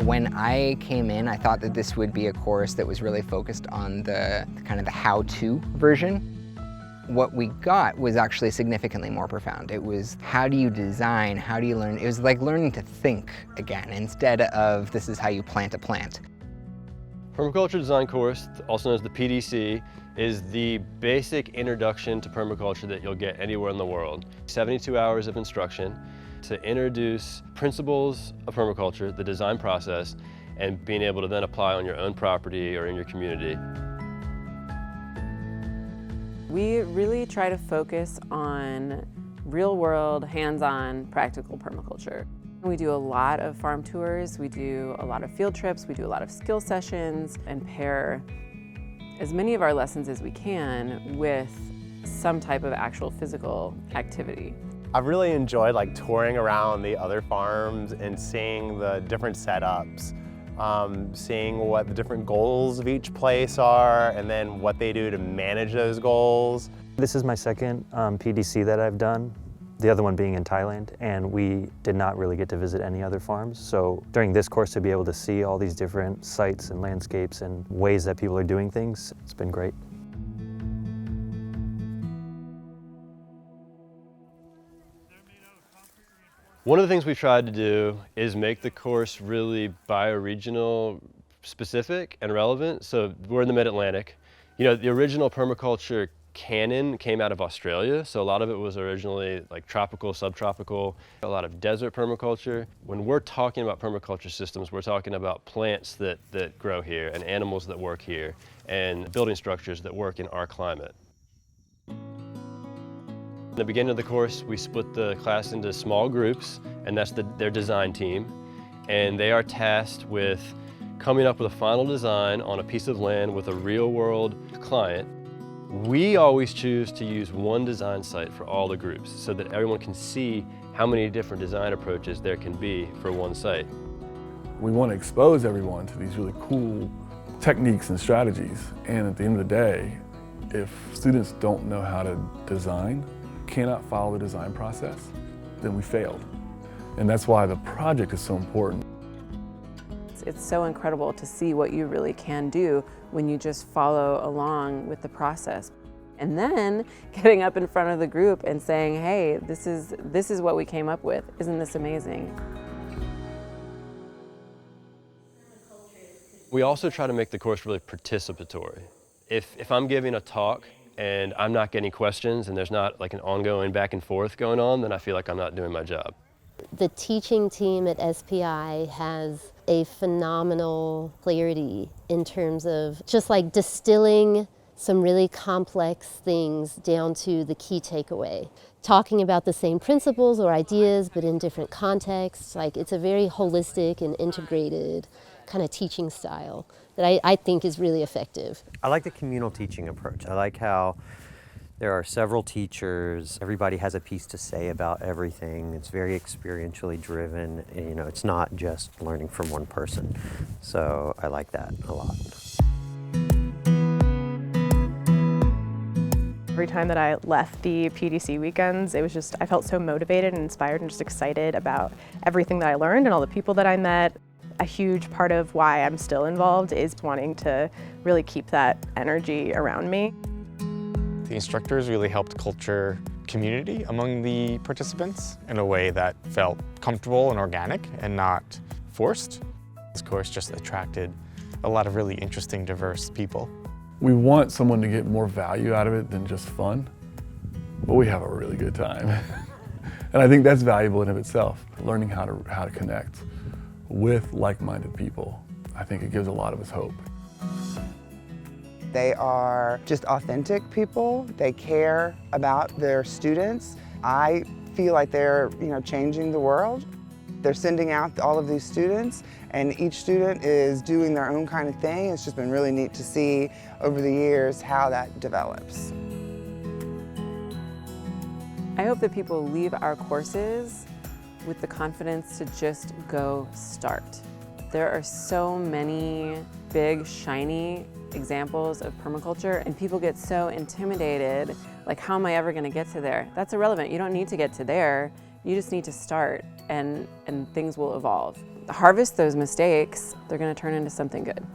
When I came in, I thought that this would be a course that was really focused on the kind of the how-to version. What we got was actually significantly more profound. It was, how do you design, how do you learn? It was like learning to think again, instead of this is how you plant a plant. Permaculture design course, also known as the PDC, is the basic introduction to permaculture that you'll get anywhere in the world. 72 hours of instruction to introduce principles of permaculture, the design process, and being able to then apply on your own property or in your community. We really try to focus on real-world, hands-on, practical permaculture. We do a lot of farm tours, we do a lot of field trips, we do a lot of skill sessions, and pair as many of our lessons as we can with some type of actual physical activity. I've really enjoyed touring around the other farms and seeing the different setups, seeing what the different goals of each place are, and then what they do to manage those goals. This is my second PDC that I've done, the other one being in Thailand, and we did not really get to visit any other farms. So during this course, to be able to see all these different sites and landscapes and ways that people are doing things, it's been great. One of the things we tried to do is make the course really bioregional specific and relevant. So we're in the mid-Atlantic. You know, the original permaculture canon came out of Australia, so a lot of it was originally tropical, subtropical, a lot of desert permaculture. When we're talking about permaculture systems, we're talking about plants that grow here and animals that work here and building structures that work in our climate. In the beginning of the course, we split the class into small groups, and that's their design team. And they are tasked with coming up with a final design on a piece of land with a real-world client. We always choose to use one design site for all the groups so that everyone can see how many different design approaches there can be for one site. We want to expose everyone to these really cool techniques and strategies. And at the end of the day, if students don't know how to design, cannot follow the design process, then we failed. And that's why the project is so important. It's so incredible to see what you really can do when you just follow along with the process. And then getting up in front of the group and saying, hey, this is what we came up with. Isn't this amazing? We also try to make the course really participatory. If I'm giving a talk and I'm not getting questions and there's not an ongoing back and forth going on, then I feel like I'm not doing my job. The teaching team at SPI has a phenomenal clarity in terms of just distilling some really complex things down to the key takeaway. Talking about the same principles or ideas, but in different contexts. It's a very holistic and integrated kind of teaching style that I think is really effective. I like the communal teaching approach. I like how there are several teachers, everybody has a piece to say about everything. It's very experientially driven. It's not just learning from one person. So I like that a lot. Every time that I left the PDC weekends, it was I felt so motivated and inspired and just excited about everything that I learned and all the people that I met. A huge part of why I'm still involved is wanting to really keep that energy around me. The instructors really helped culture community among the participants in a way that felt comfortable and organic and not forced. This course just attracted a lot of really interesting, diverse people. We want someone to get more value out of it than just fun, but we have a really good time. And I think that's valuable in of itself, learning how to connect with like-minded people. I think it gives a lot of us hope. They are just authentic people. They care about their students. I feel like they're, changing the world. They're sending out all of these students, and each student is doing their own kind of thing. It's just been really neat to see over the years how that develops. I hope that people leave our courses with the confidence to just go start. There are so many big, shiny examples of permaculture, and people get so intimidated, how am I ever gonna get to there? That's irrelevant. You don't need to get to there. You just need to start, and things will evolve. harvest those mistakes, they're going to turn into something good.